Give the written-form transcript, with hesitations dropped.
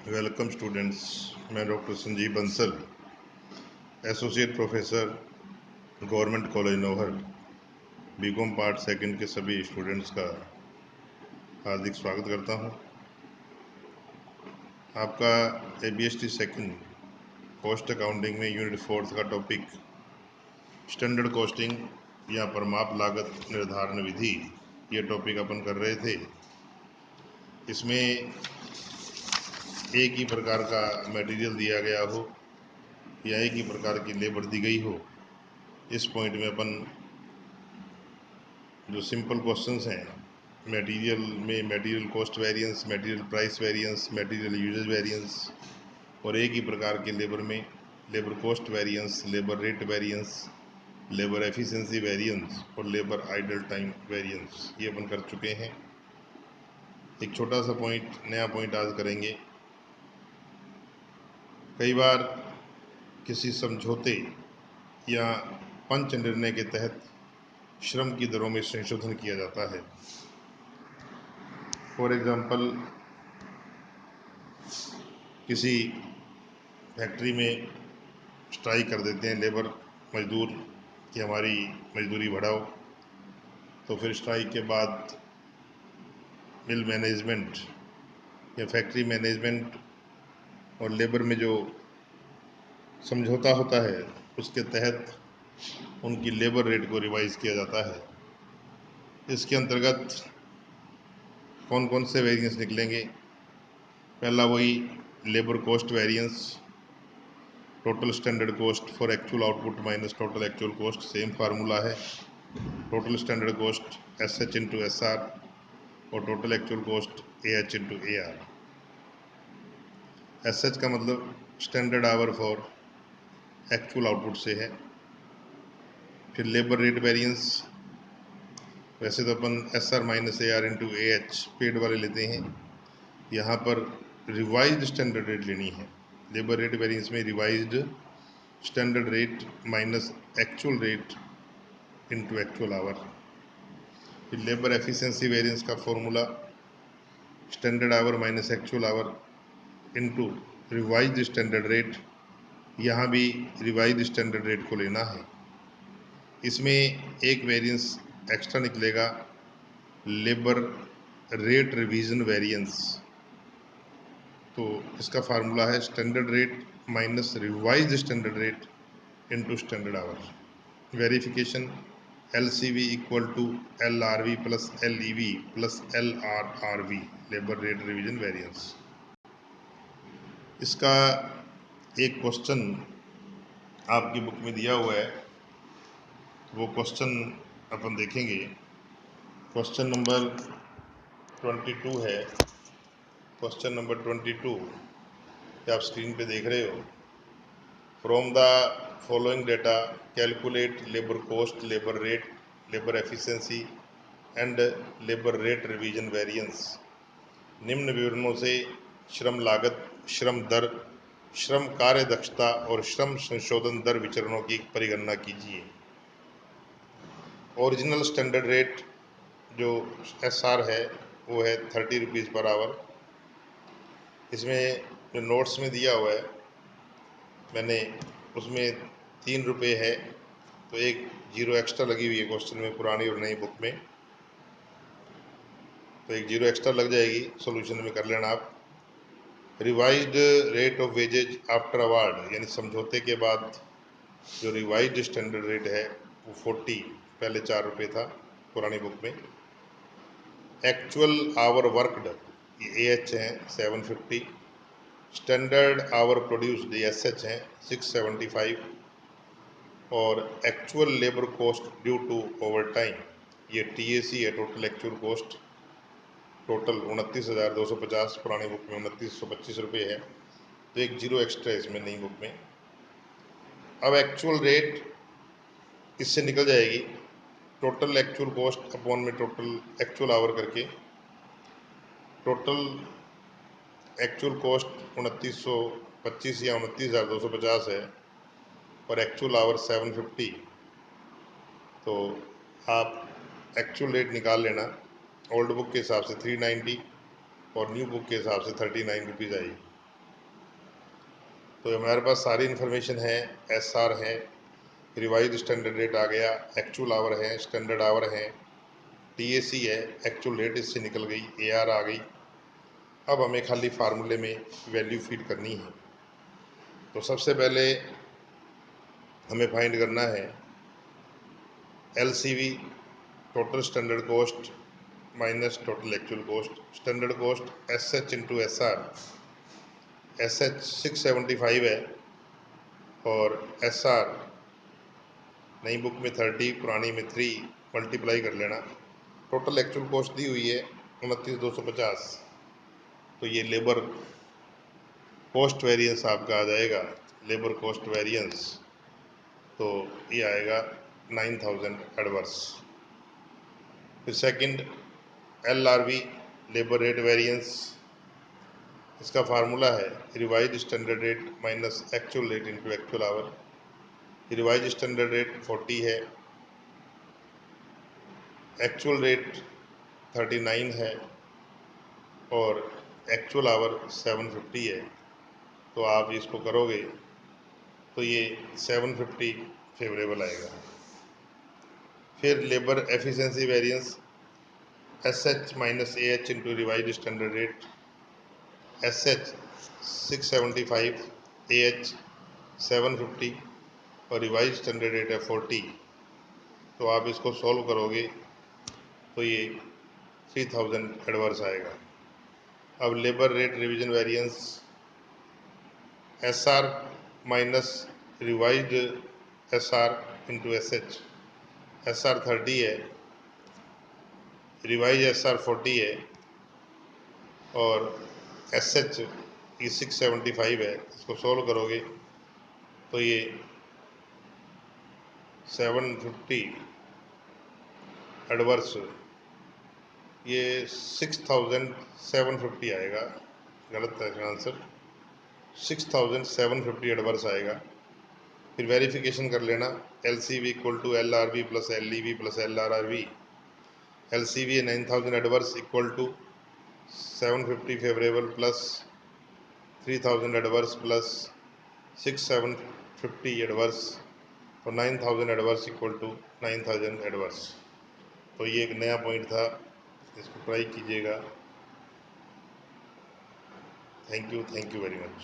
Welcome students. मैं doctor Sanjeev Bansal, associate professor, government college Nohar, BCom part second के सभी students का हार्दिक स्वागत करता हूं। आपका एबीएसटी सेकंड कॉस्ट अकाउंटिंग में यूनिट 4 का टॉपिक स्टैंडर्ड कॉस्टिंग या परमाप लागत निर्धारण विधि, ये टॉपिक अपन कर रहे थे। इसमें एक ही प्रकार का मटेरियल दिया गया हो या एक ही प्रकार की लेबर दी गई हो, इस पॉइंट में अपन जो सिंपल क्वेश्चंस हैं मटेरियल में material cost variance, material price variance, material usage variance, और एक ही प्रकार के लेबर में labour cost variance, labour rate variance, labour efficiency variance और लेबर आइडल टाइम वेरिएंस, ये अपन कर चुके हैं। एक छोटा सा पॉइंट, नया पॉइंट आज करेंगे। कई बार किसी समझौते या पंच निर्णय के तहत श्रम की दरों में संशोधन किया जाता है। फॉर एग्जाम्पल, किसी फैक्ट्री में स्ट्राइक कर देते हैं लेबर मजदूर कि हमारी मजदूरी बढ़ाओ, तो फिर स्ट्राइक के बाद मिल मैनेजमेंट या फैक्ट्री मैनेजमेंट और लेबर में जो समझौता होता है उसके तहत उनकी लेबर रेट को रिवाइज किया जाता है। इसके अंतर्गत कौन कौन से वेरिएंस निकलेंगे? पहला वही labour cost variance, total standard cost for actual output minus total actual cost, same formula है। Total standard cost S H into S R और total actual cost A H into A R. S H का मतलब standard hour for actual output से है। फिर labour rate variance, वैसे तो अपन S R minus A R into A H paid वाले लेते हैं, यहाँ पर रिवाइज्ड स्टैंडर्ड रेट लेनी है। लेबर रेट वेरिएंस में revised standard rate minus actual rate into actual our. फिर लेबर एफिशिएंसी वेरिएंस का formula standard our minus actual our into revised standard rate, यहाँ भी रिवाइज्ड स्टैंडर्ड रेट को लेना है। इसमें एक वेरिएंस एक्स्ट्रा निकलेगा, लेबर रेट रिवीजन वेरिएंस। तो इसका फार्मूला है standard rate minus revised standard rate into standard hour. Verification LCV equal to LRV plus LEV plus LRRV, labour rate revision variance. इसका एक क्वेश्चन आपकी बुक में दिया हुआ है, वो क्वेश्चन अपन देखेंगे। क्वेश्चन नंबर 22 है। क्वेश्चन नंबर 22 कि आप स्क्रीन पे देख रहे हो। From the following data calculate labour cost, labour rate, labour efficiency and labour rate revision variance. निम्न विवरणों से श्रम लागत, श्रम दर, श्रम कार्य दक्षता और श्रम संशोधन दर विचरणों की परिगणना कीजिए। ओरिजिनल स्टैंडर्ड रेट जो SR है वो है 30 रुपीज़ पर आवर। इसमें जो नोट्स में दिया हुआ है मैंने, उसमें 3 रुपये है, तो एक जीरो एक्स्ट्रा लगी हुई है क्वेश्चन में, पुरानी और नई बुक में, तो एक जीरो एक्स्ट्रा लग जाएगी, सॉल्यूशन में कर लेना आप। Revised rate of wages after award, यानी समझौते के बाद जो रिवाइज्ड स्टैंडर्ड रेट है वो 40, पहले 4 रुपये था पुरानी बुक में। एक्चुअल आवर वर्कड, ये AH हैं 750, स्टैंडर्ड आवर प्रोड्यूस्ड SH हैं 675, और actual labour cost due to overtime, ये TAC है, टोटल एक्चुअल कॉस्ट, टोटल 29,250, पुरानी बुक में 2925 रुपये है, तो एक जीरो एक्स्ट्रा इसमें नई बुक में। अब एक्चुअल रेट इससे निकल जाएगी, टोटल एक्चुअल कॉस्ट अपॉन में टोटल एक्चुअल आवर करके, टोटल एक्चुअल कॉस्ट 2925 या 29,250 है और एक्चुअल आवर 750, तो आप एक्चुअल रेट निकाल लेना। ओल्ड बुक के हिसाब से 390 और न्यू बुक के हिसाब से 39 रुपीज़ आएगी। तो हमारे पास सारी इन्फॉर्मेशन है, SR है, रिवाइज स्टैंडर्ड रेट आ गया, एक्चुअल आवर है, स्टैंडर्ड आवर है, TAC है, एक्चुअल रेट इससे निकल गई, AR आ गई। अब हमें खाली फार्मूले में वैल्यू फीड करनी है। तो सबसे पहले हमें फाइंड करना है LCV, total standard cost minus total actual cost. Standard cost SH into SR, SH 675 है और SR नई बुक में 30, पुरानी में 3, मल्टीप्लाई कर लेना। टोटल एक्चुअल कॉस्ट दी हुई है 29,250। तो ये लेबर कॉस्ट वेरिएंस आपका आ जाएगा, लेबर कॉस्ट वेरिएंस, तो ये आएगा 9,000 एडवर्स। फिर second LRV, labour rate variance, इसका फार्मूला है revise standard rate minus actual rate into actual our. Revise standard rate 40 है, एक्चुअल रेट 39 है और एक्चुअल आवर 750 है। तो आप इसको करोगे तो ये 750 फेवरेबल आएगा। फिर labour efficiency variance SH minus AH into revise standard rate, SH 675, AH 750 और रिवाइज स्टैंडर्ड रेट है 40। तो आप इसको सॉल्व करोगे तो ये 3000 एडवर्स आएगा। अब labour rate revision variance SR minus revised SR into SH, SR 30 है, रिवाइज SR 40 है और SH ये 675 है। इसको सोल्व करोगे तो ये 750 एडवर्स, ये 6750 आएगा। गलत है इसका आंसर, 6750 एडवर्स आएगा। फिर वेरिफिकेशन कर लेना, LCV equal to LRV plus LEV plus LRRV। LCV 9000 adverse equal to 750 favourable plus 3000 adverse plus 6750 adverse, तो 9000 एडवर्स इक्वल टू 9000 एडवर्स। तो ये एक नया पॉइंट था, इसको ट्राई कीजिएगा। Thank you very much.